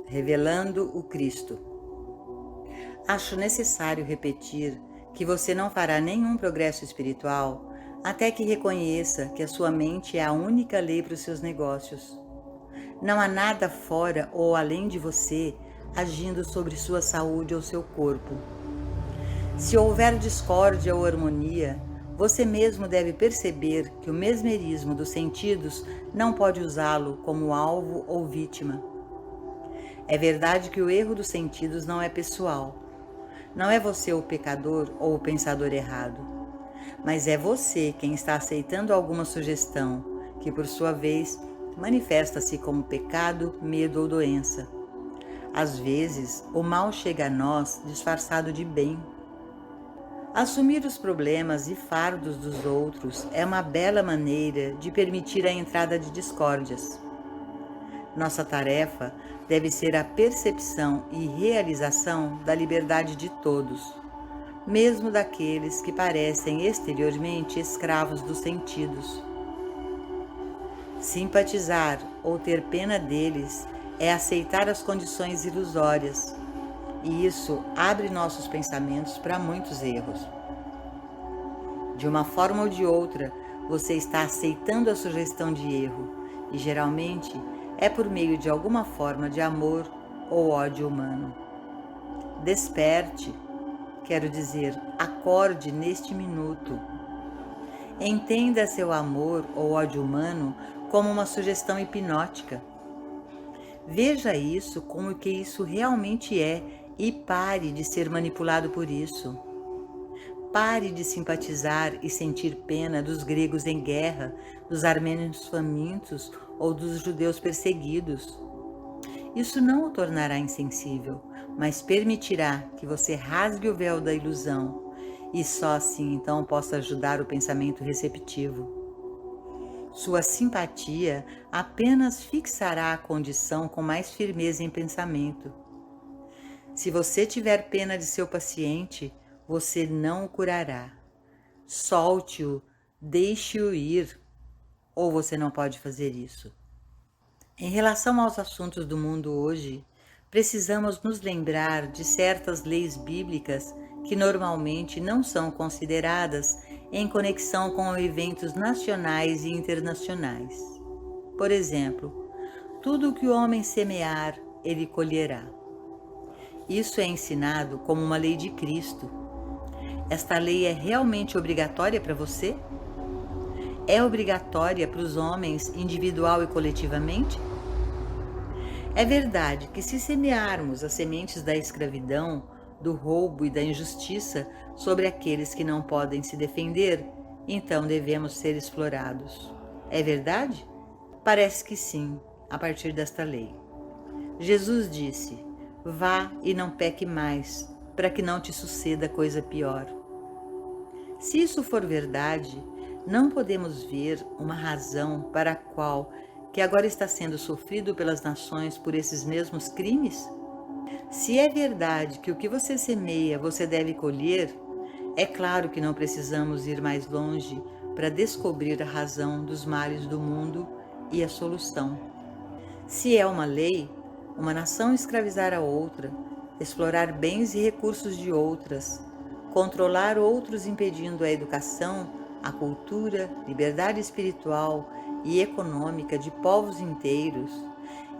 Revelando o Cristo. Acho necessário repetir que você não fará nenhum progresso espiritual até que reconheça que a sua mente é a única lei para os seus negócios. Não há nada fora ou além de você agindo sobre sua saúde ou seu corpo. Se houver discórdia ou harmonia, você mesmo deve perceber que o mesmerismo dos sentidos não pode usá-lo como alvo ou vítima. É verdade que o erro dos sentidos não é pessoal. Não é você o pecador ou o pensador errado, mas é você quem está aceitando alguma sugestão, que por sua vez manifesta-se como pecado, medo ou doença. Às vezes, o mal chega a nós disfarçado de bem. Assumir os problemas e fardos dos outros é uma bela maneira de permitir a entrada de discórdias. Nossa tarefa deve ser a percepção e realização da liberdade de todos, mesmo daqueles que parecem exteriormente escravos dos sentidos. Simpatizar ou ter pena deles é aceitar as condições ilusórias, e isso abre nossos pensamentos para muitos erros. De uma forma ou de outra, você está aceitando a sugestão de erro, e geralmente é por meio de alguma forma de amor ou ódio humano. Desperte, quero dizer, acorde neste minuto. Entenda seu amor ou ódio humano como uma sugestão hipnótica. Veja isso como o que isso realmente é e pare de ser manipulado por isso. Pare de simpatizar e sentir pena dos gregos em guerra, dos armênios famintos ou dos judeus perseguidos. Isso não o tornará insensível, mas permitirá que você rasgue o véu da ilusão e só assim então possa ajudar o pensamento receptivo. Sua simpatia apenas fixará a condição com mais firmeza em pensamento. Se você tiver pena de seu paciente, você não o curará. Solte-o, deixe-o ir, ou você não pode fazer isso. Em relação aos assuntos do mundo hoje, precisamos nos lembrar de certas leis bíblicas que normalmente não são consideradas em conexão com eventos nacionais e internacionais. Por exemplo, tudo o que o homem semear, ele colherá. Isso é ensinado como uma lei de Cristo. Esta lei é realmente obrigatória para você? É obrigatória para os homens individual e coletivamente? É verdade que se semearmos as sementes da escravidão, do roubo e da injustiça sobre aqueles que não podem se defender, então devemos ser explorados. É verdade? Parece que sim, a partir desta lei. Jesus disse: vá e não peque mais, para que não te suceda coisa pior. Se isso for verdade, não podemos ver uma razão para a qual que agora está sendo sofrido pelas nações por esses mesmos crimes? Se é verdade que o que você semeia você deve colher, é claro que não precisamos ir mais longe para descobrir a razão dos males do mundo e a solução. Se é uma lei, uma nação escravizar a outra, explorar bens e recursos de outras, controlar outros impedindo a educação, a cultura, liberdade espiritual e econômica de povos inteiros,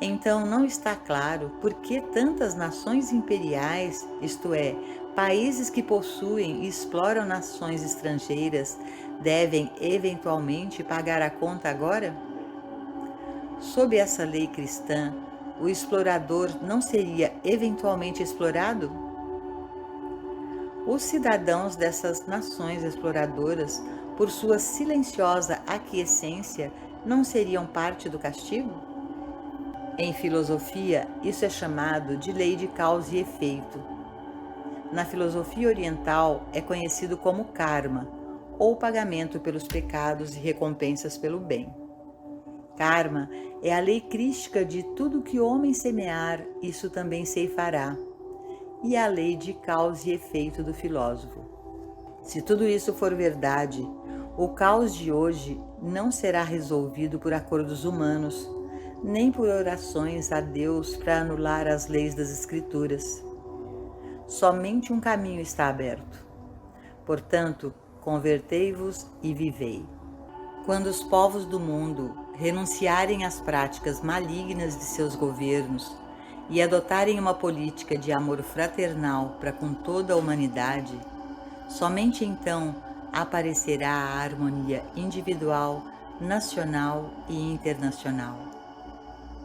então não está claro por que tantas nações imperiais, isto é, países que possuem e exploram nações estrangeiras, devem eventualmente pagar a conta agora? Sob essa lei cristã, o explorador não seria eventualmente explorado? Os cidadãos dessas nações exploradoras, por sua silenciosa aquiescência, não seriam parte do castigo? Em filosofia, isso é chamado de lei de causa e efeito. Na filosofia oriental, é conhecido como karma, ou pagamento pelos pecados e recompensas pelo bem. Karma é a lei crística de tudo que o homem semear, isso também ceifará, e a lei de causa e efeito do filósofo. Se tudo isso for verdade, o caos de hoje não será resolvido por acordos humanos, nem por orações a Deus para anular as leis das Escrituras. Somente um caminho está aberto. Portanto, convertei-vos e vivei. Quando os povos do mundo renunciarem às práticas malignas de seus governos e adotarem uma política de amor fraternal para com toda a humanidade, somente então aparecerá a harmonia individual, nacional e internacional.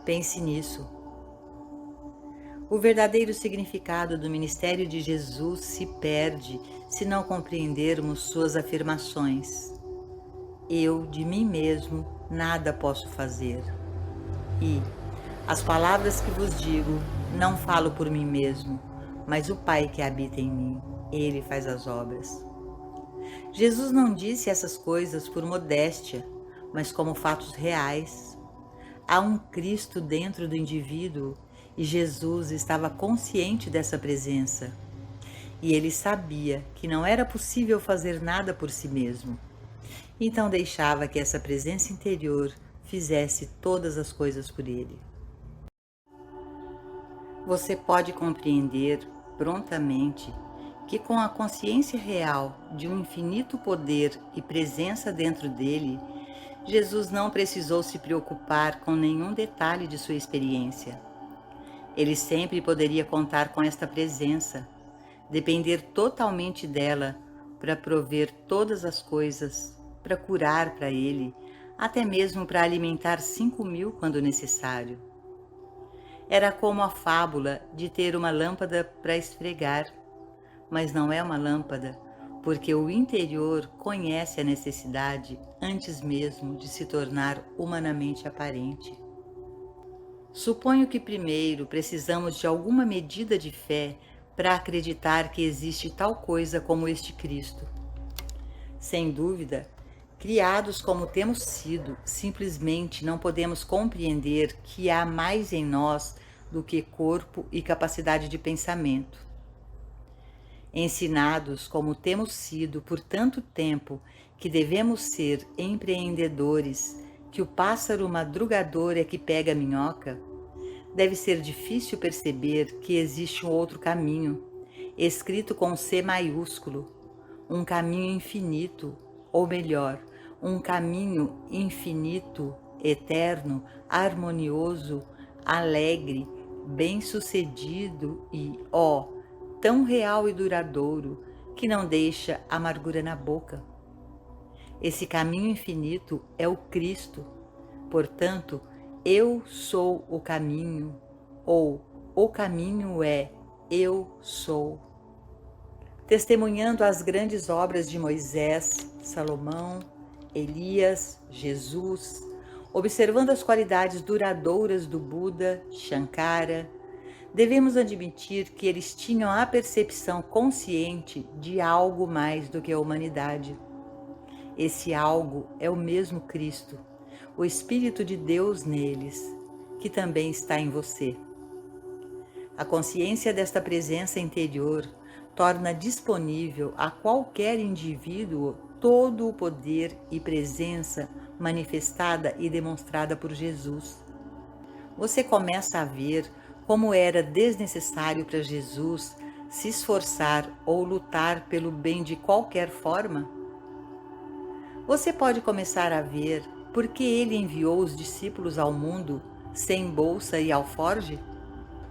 Pense nisso. O verdadeiro significado do ministério de Jesus se perde se não compreendermos suas afirmações. Eu, de mim mesmo, nada posso fazer. E as palavras que vos digo, não falo por mim mesmo, mas o Pai que habita em mim, Ele faz as obras. Jesus não disse essas coisas por modéstia, mas como fatos reais. Há um Cristo dentro do indivíduo e Jesus estava consciente dessa presença. E ele sabia que não era possível fazer nada por si mesmo. Então deixava que essa presença interior fizesse todas as coisas por ele. Você pode compreender prontamente que com a consciência real de um infinito poder e presença dentro dele, Jesus não precisou se preocupar com nenhum detalhe de sua experiência. Ele sempre poderia contar com esta presença, depender totalmente dela para prover todas as coisas, para curar para ele, até mesmo para alimentar 5.000 quando necessário. Era como a fábula de ter uma lâmpada para esfregar, mas não é uma lâmpada, porque o interior conhece a necessidade antes mesmo de se tornar humanamente aparente. Suponho que primeiro precisamos de alguma medida de fé para acreditar que existe tal coisa como este Cristo. Sem dúvida, criados como temos sido, simplesmente não podemos compreender que há mais em nós do que corpo e capacidade de pensamento. Ensinados como temos sido por tanto tempo que devemos ser empreendedores, que o pássaro madrugador é que pega a minhoca, deve ser difícil perceber que existe um outro caminho, escrito com C maiúsculo, um caminho infinito, ou melhor, um caminho infinito, eterno, harmonioso, alegre, bem-sucedido e, tão real e duradouro que não deixa amargura na boca. Esse caminho infinito é o Cristo. Portanto, eu sou o caminho, ou o caminho é eu sou. Testemunhando as grandes obras de Moisés, Salomão, Elias, Jesus, observando as qualidades duradouras do Buda, Shankara, devemos admitir que eles tinham a percepção consciente de algo mais do que a humanidade. Esse algo é o mesmo Cristo, o Espírito de Deus neles, que também está em você. A consciência desta presença interior torna disponível a qualquer indivíduo todo o poder e presença manifestada e demonstrada por Jesus. Você começa a ver como era desnecessário para Jesus se esforçar ou lutar pelo bem de qualquer forma? Você pode começar a ver por que ele enviou os discípulos ao mundo sem bolsa e alforge?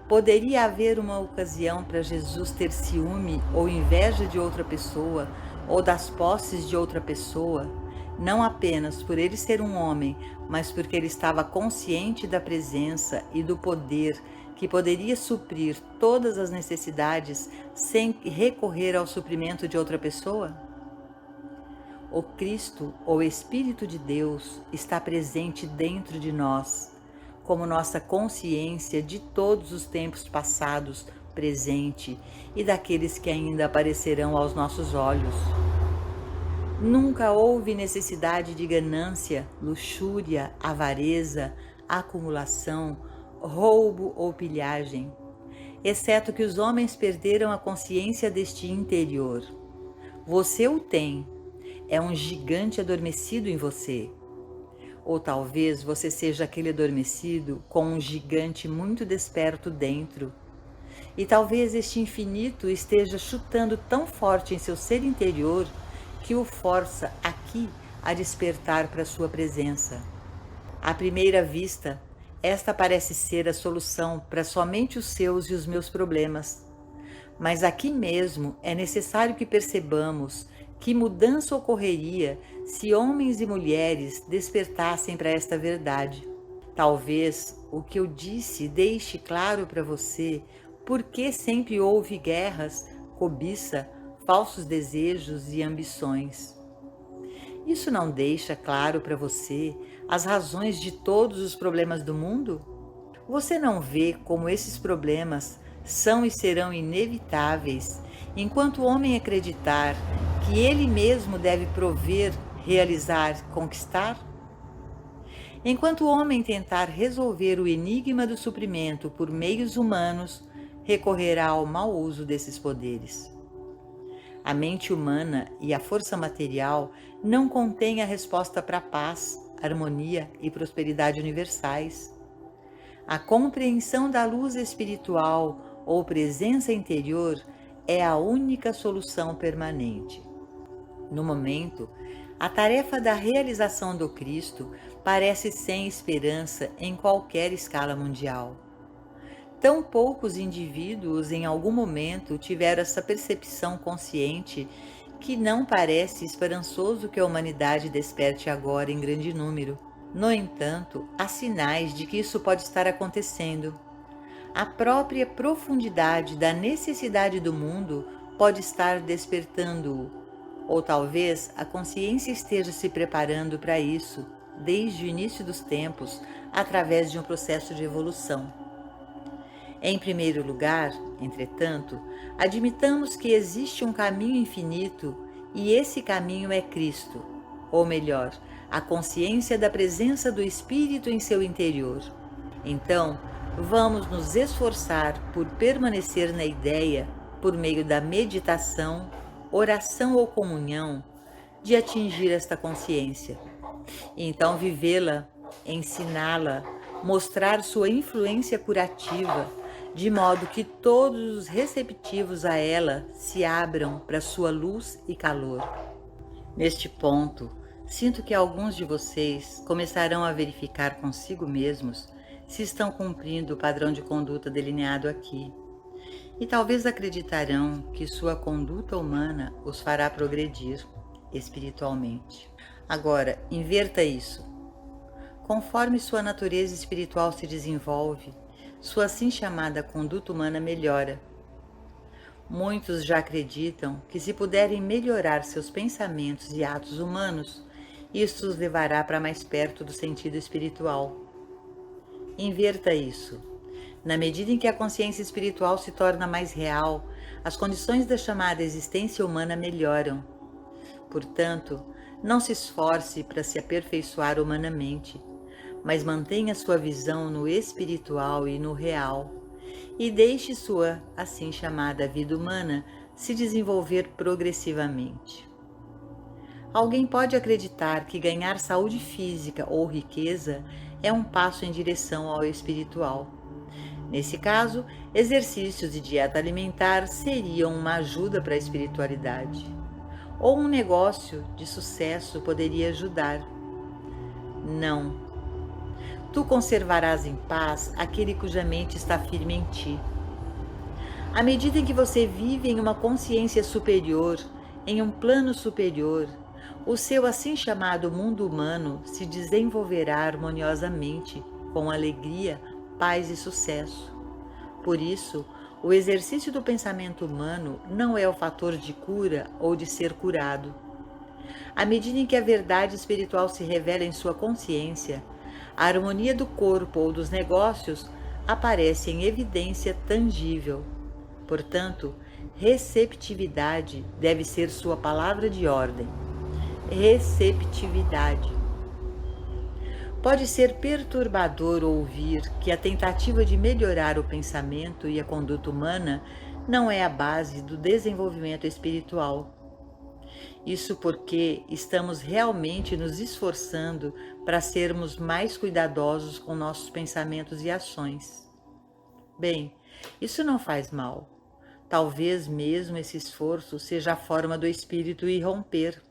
Poderia haver uma ocasião para Jesus ter ciúme ou inveja de outra pessoa ou das posses de outra pessoa, não apenas por ele ser um homem, mas porque ele estava consciente da presença e do poder que poderia suprir todas as necessidades sem recorrer ao suprimento de outra pessoa? O Cristo, ou Espírito de Deus, está presente dentro de nós, como nossa consciência de todos os tempos passados, presente e daqueles que ainda aparecerão aos nossos olhos. Nunca houve necessidade de ganância, luxúria, avareza, acumulação, roubo ou pilhagem, exceto que os homens perderam a consciência deste interior. Você o tem, é um gigante adormecido em você. Ou talvez você seja aquele adormecido com um gigante muito desperto dentro. E talvez este infinito esteja chutando tão forte em seu ser interior que o força aqui a despertar para sua presença. À primeira vista, esta parece ser a solução para somente os seus e os meus problemas. Mas aqui mesmo é necessário que percebamos que mudança ocorreria se homens e mulheres despertassem para esta verdade. Talvez o que eu disse deixe claro para você por que sempre houve guerras, cobiça, falsos desejos e ambições. Isso não deixa claro para você as razões de todos os problemas do mundo? Você não vê como esses problemas são e serão inevitáveis, enquanto o homem acreditar que ele mesmo deve prover, realizar, conquistar? Enquanto o homem tentar resolver o enigma do suprimento por meios humanos, recorrerá ao mau uso desses poderes. A mente humana e a força material não contêm a resposta para a paz, harmonia e prosperidade universais. A compreensão da luz espiritual ou presença interior é a única solução permanente. No momento, a tarefa da realização do Cristo parece sem esperança em qualquer escala mundial. Tão poucos indivíduos em algum momento tiveram essa percepção consciente que não parece esperançoso que a humanidade desperte agora em grande número. No entanto, há sinais de que isso pode estar acontecendo. A própria profundidade da necessidade do mundo pode estar despertando-o, ou talvez a consciência esteja se preparando para isso, desde o início dos tempos, através de um processo de evolução. Em primeiro lugar, entretanto, admitamos que existe um caminho infinito e esse caminho é Cristo, ou melhor, a consciência da presença do Espírito em seu interior. Então, vamos nos esforçar por permanecer na ideia, por meio da meditação, oração ou comunhão, de atingir esta consciência. E então vivê-la, ensiná-la, mostrar sua influência curativa, de modo que todos os receptivos a ela se abram para sua luz e calor. Neste ponto, sinto que alguns de vocês começarão a verificar consigo mesmos se estão cumprindo o padrão de conduta delineado aqui, e talvez acreditarão que sua conduta humana os fará progredir espiritualmente. Agora, inverta isso. Conforme sua natureza espiritual se desenvolve, sua assim chamada conduta humana melhora. Muitos já acreditam que se puderem melhorar seus pensamentos e atos humanos, isso os levará para mais perto do sentido espiritual. Inverta isso. Na medida em que a consciência espiritual se torna mais real, as condições da chamada existência humana melhoram. Portanto, não se esforce para se aperfeiçoar humanamente, mas mantenha sua visão no espiritual e no real, e deixe sua, assim chamada, vida humana se desenvolver progressivamente. Alguém pode acreditar que ganhar saúde física ou riqueza é um passo em direção ao espiritual. Nesse caso, exercícios e dieta alimentar seriam uma ajuda para a espiritualidade. Ou um negócio de sucesso poderia ajudar. Não. Tu conservarás em paz aquele cuja mente está firme em ti. À medida em que você vive em uma consciência superior, em um plano superior, o seu assim chamado mundo humano se desenvolverá harmoniosamente, com alegria, paz e sucesso. Por isso, o exercício do pensamento humano não é o fator de cura ou de ser curado. À medida em que a verdade espiritual se revela em sua consciência, a harmonia do corpo ou dos negócios aparece em evidência tangível. Portanto, receptividade deve ser sua palavra de ordem. Receptividade. Pode ser perturbador ouvir que a tentativa de melhorar o pensamento e a conduta humana não é a base do desenvolvimento espiritual. Isso porque estamos realmente nos esforçando para sermos mais cuidadosos com nossos pensamentos e ações. Bem, isso não faz mal. Talvez mesmo esse esforço seja a forma do espírito irromper.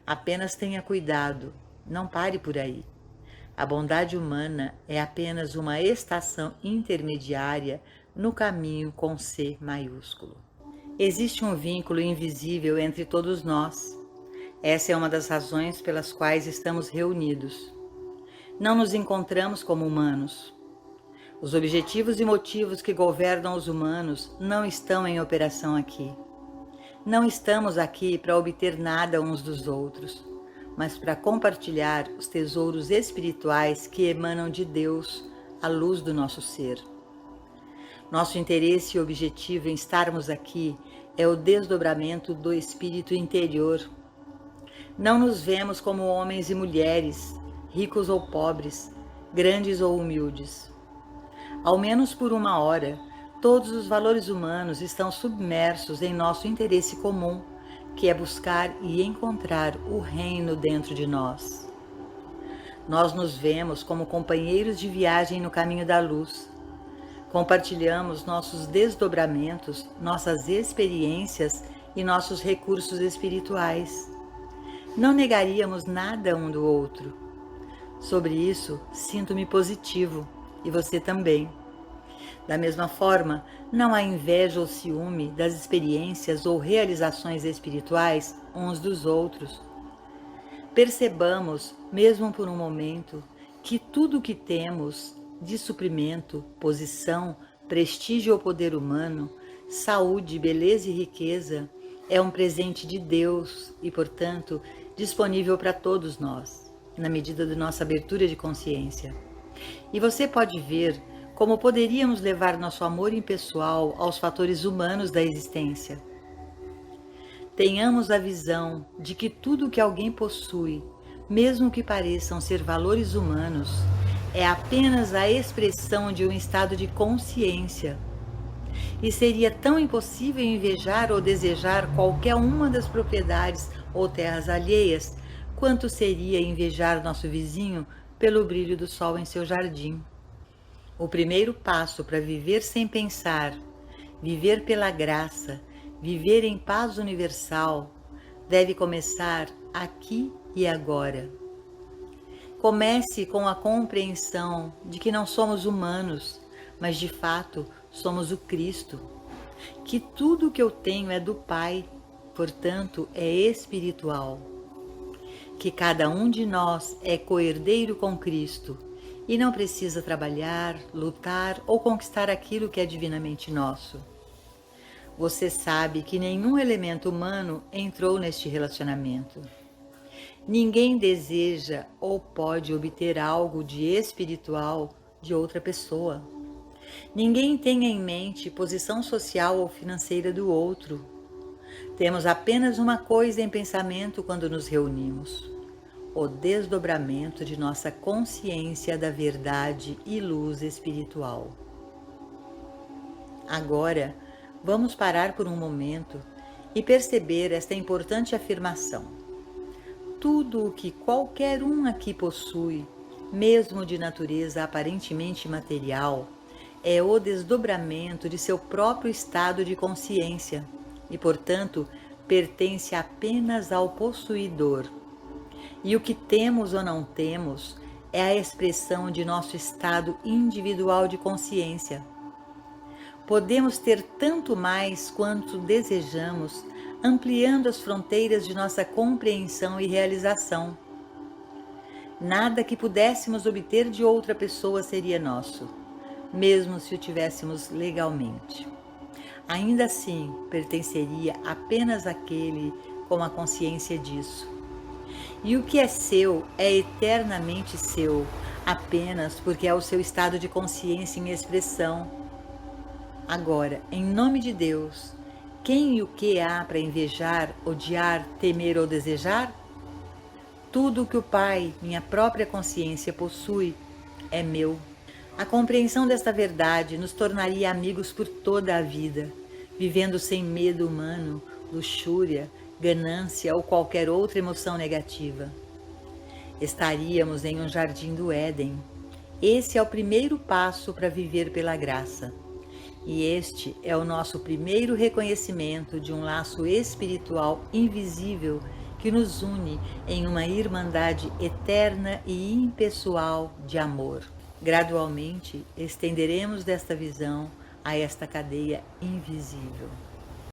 Apenas tenha cuidado, não pare por aí. A bondade humana é apenas uma estação intermediária no caminho com C maiúsculo. Existe um vínculo invisível entre todos nós. Essa é uma das razões pelas quais estamos reunidos. Não nos encontramos como humanos. Os objetivos e motivos que governam os humanos não estão em operação aqui. Não estamos aqui para obter nada uns dos outros, mas para compartilhar os tesouros espirituais que emanam de Deus, a luz do nosso ser. Nosso interesse e objetivo em estarmos aqui é o desdobramento do espírito interior. Não nos vemos como homens e mulheres, ricos ou pobres, grandes ou humildes. Ao menos por uma hora, todos os valores humanos estão submersos em nosso interesse comum, que é buscar e encontrar o reino dentro de nós. Nós nos vemos como companheiros de viagem no caminho da luz. Compartilhamos nossos desdobramentos, nossas experiências e nossos recursos espirituais. Não negaríamos nada um do outro. Sobre isso, sinto-me positivo, e você também. Da mesma forma, não há inveja ou ciúme das experiências ou realizações espirituais uns dos outros. Percebamos, mesmo por um momento, que tudo o que temos de suprimento, posição, prestígio ou poder humano, saúde, beleza e riqueza, é um presente de Deus e, portanto, disponível para todos nós, na medida de nossa abertura de consciência. E você pode ver como poderíamos levar nosso amor impessoal aos fatores humanos da existência. Tenhamos a visão de que tudo que alguém possui, mesmo que pareçam ser valores humanos, é apenas a expressão de um estado de consciência. E seria tão impossível invejar ou desejar qualquer uma das propriedades ou terras alheias, quanto seria invejar nosso vizinho pelo brilho do sol em seu jardim. O primeiro passo para viver sem pensar, viver pela graça, viver em paz universal, deve começar aqui e agora. Comece com a compreensão de que não somos humanos, mas de fato somos o Cristo, que tudo o que eu tenho é do Pai, portanto é espiritual, que cada um de nós é coerdeiro com Cristo e não precisa trabalhar, lutar ou conquistar aquilo que é divinamente nosso. Você sabe que nenhum elemento humano entrou neste relacionamento. Ninguém deseja ou pode obter algo de espiritual de outra pessoa. Ninguém tem em mente posição social ou financeira do outro. Temos apenas uma coisa em pensamento quando nos reunimos: o desdobramento de nossa consciência da verdade e luz espiritual. Agora, vamos parar por um momento e perceber esta importante afirmação. Tudo o que qualquer um aqui possui, mesmo de natureza aparentemente material, é o desdobramento de seu próprio estado de consciência e, portanto, pertence apenas ao possuidor. E o que temos ou não temos é a expressão de nosso estado individual de consciência. Podemos ter tanto mais quanto desejamos, ampliando as fronteiras de nossa compreensão e realização. Nada que pudéssemos obter de outra pessoa seria nosso, mesmo se o tivéssemos legalmente. Ainda assim, pertenceria apenas àquele com a consciência disso. E o que é seu é eternamente seu, apenas porque é o seu estado de consciência em expressão. Agora, em nome de Deus, quem e o que há para invejar, odiar, temer ou desejar? Tudo o que o Pai, minha própria consciência, possui é meu. A compreensão desta verdade nos tornaria amigos por toda a vida, vivendo sem medo humano, luxúria, ganância ou qualquer outra emoção negativa. Estaríamos em um jardim do Éden. Esse é o primeiro passo para viver pela graça. E este é o nosso primeiro reconhecimento de um laço espiritual invisível que nos une em uma irmandade eterna e impessoal de amor. Gradualmente, estenderemos desta visão a esta cadeia invisível.